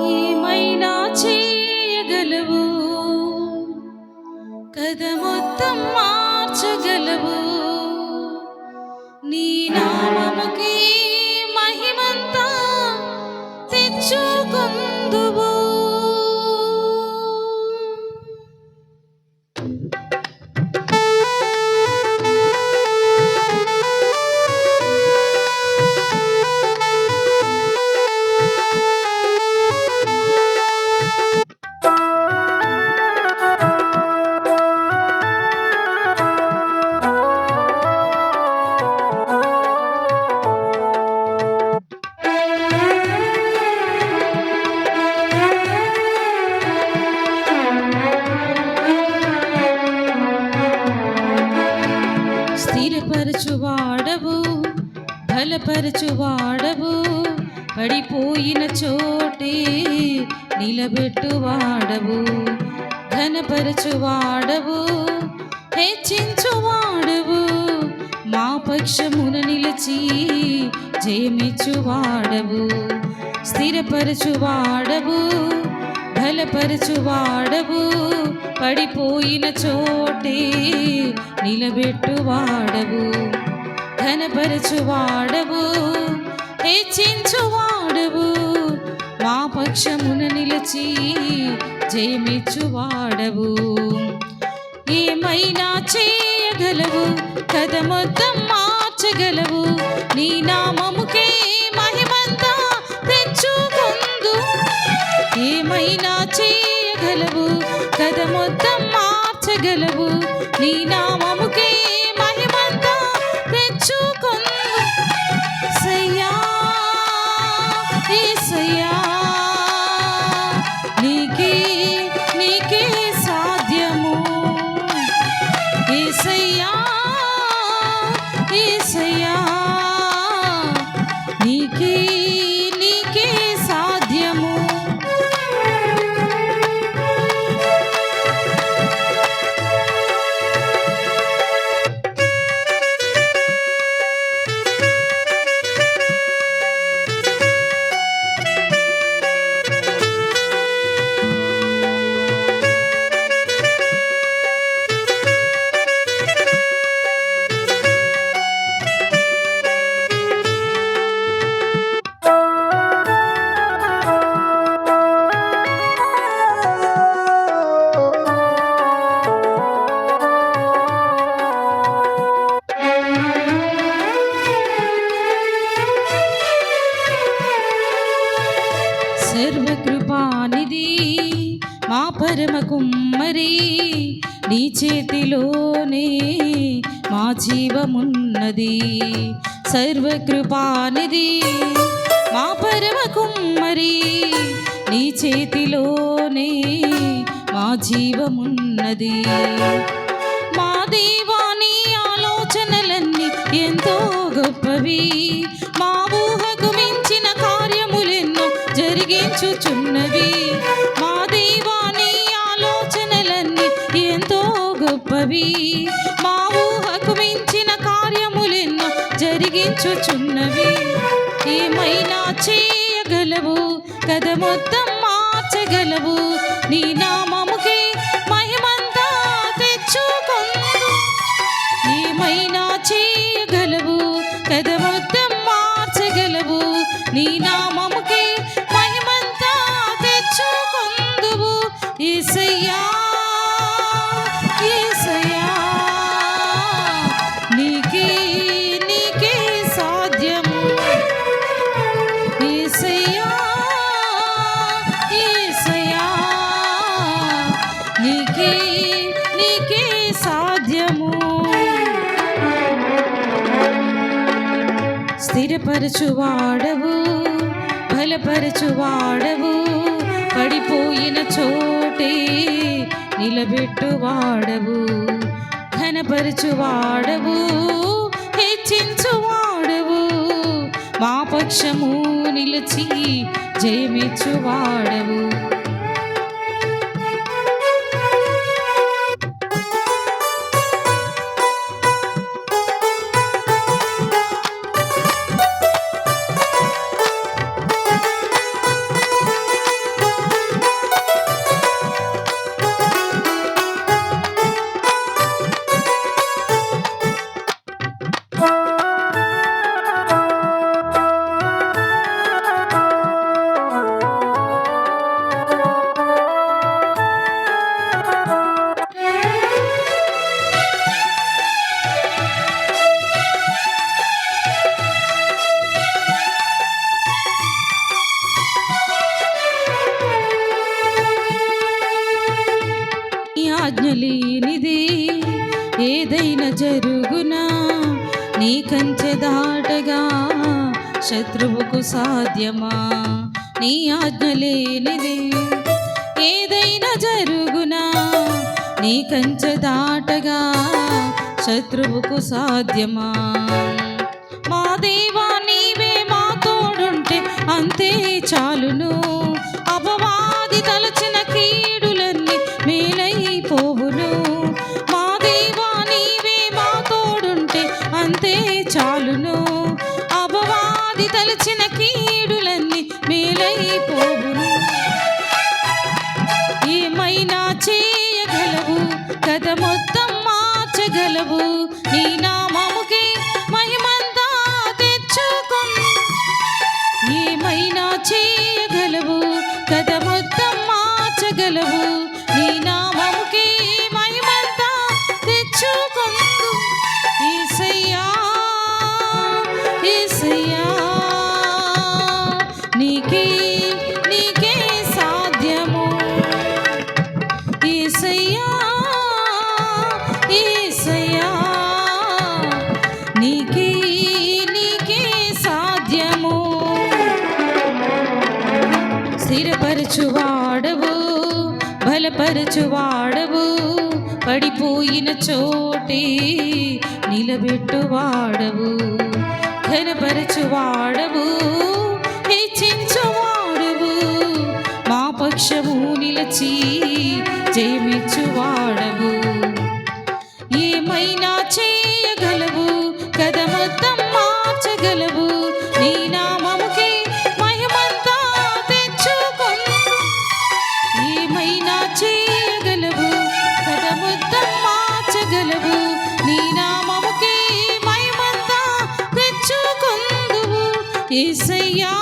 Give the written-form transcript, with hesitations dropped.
ఏమైనా చేయగలవు, కథ మొత్తం మార్చగలవు. నీ నామముకి మహిమంతా తెచ్చుకొందువు. స్థిరపరచువాడవు, బలపరచువాడవు, పడిపోయిన చోటే నిలబెట్టువాడవు. ఘనపరచువాడవు, హెచ్చించువాడవు, మా పక్షమున నిలిచి జయమిచ్చువాడవు. స్థిరపరచువాడవు, బలపరచువాడవు, పడిపోయిన చోటే నిలబెట్టువాడవు. ఘనపరచువాడవు, హెచ్చించువాడవు, మా పక్షమున నిలిచి జయమిచ్చువాడవు. ఏమైనా చేయగలవు, కథ మొత్తం మార్చగలవు. నీ నామముకే మహిమంతా తెచ్చుకొందు. ఏమైనా చేయగలవు, కథ మొత్తం మార్చగలవు. నీ నామముకే మహిమంతా తెచ్చుకొందు. సయ్యా యేసయ్యా, నీకే నీకే సాధ్యము. యేసయ్యా యేసయ్యా, నీకే నీకే సాధ్యము. సర్వకృపానిధి మా పరమ కుమ్మరి, నీ చేతిలోనే మా జీవమున్నది. సర్వకృపానిధి మా పరమ కుమ్మరి, నీ చేతిలోనే మా జీవమున్నది. మా దేవాని ఆలోచనలన్నీ ఎంతో గొప్పవి, మా ఊహకు మించిన కార్యములెన్నో జరిగించుచున్నవి. మా దేవాని ఆలోచనలన్నీ ఎంతో గొప్పవి, మా ఊహకు మించిన కార్యములెన్నో జరిగించుచున్నవి. ఏమైనా చేయగలవు, కథ మొత్తం మార్చగలవు. నీ నామముకే మహిమంతా తెచ్చుకొందు. ఏమైనా చేయగలవు, కథ మొత్తం మార్చగలవు. నీ నామముకే మహిమంతా తెచ్చుకొందువు. యేసయ్యా యేసయ్యా, నీకే నీకే సాధ్యము. యేసయ్యా యేసయ్యా, నీకే నీకే సాధ్యము. స్థిరపరచువాడవు, బలపరచువాడవు, పడిపోయిన చోటే నిలబెట్టువాడవు. ఘనపరచువాడవు, హెచ్చించువాడవు, మా పక్షము నిలిచి జయమిచ్చువాడవు. జరుగునా నీ కంచె దాటగా శత్రువుకు సాధ్యమా నీ ఆజ్ఞ లేనిదే ఏదైనా జరుగునా నీ కంచె దాటగా శత్రువుకు సాధ్యమా మా దేవా నీవే మా తోడుంటే అంతే చాలును అపవాది తలచిన కీడులన్నీ మేలైపోవును మా దేవా నీవే మా తోడుంటే అంతే చాలును అపవాది తలచిన కీడులన్నీ మేలైపోవును ఏమైనా చేయగలవు కథ మొత్తం మార్చగలవు నీ నామముకే మహిమంతా తెచ్చుకొని ఏమైనా చేయగలవు కథ మొత్తం మార్చగలవు నీ నామముకే మహిమంతా తెచ్చుకొందు యేసయ్యా యేసయ్యా నీకే నీకే సాధ్యము యేసయ్యా యేసయ్యా నీకే నీకే సాధ్యము స్థిరపరచువాడవు బలపరచువాడవు పడిపోయిన చోటే నిలబెట్టువాడవు ఘనపరచువాడవు హెచ్చించువాడవు మా పక్షము నిలచి జయమిచ్చువాడవు ఏమైనా చేయగలవు కథ మొత్తం మార్చగలవు నీ నామముకే మహిమంతా తెచ్చుకొందు ఏమైనా చేయగలవు కథ మొత్తం మార్చగలవు నీ నామముకే మహిమంతా తెచ్చుకొందువు యేసయ్యా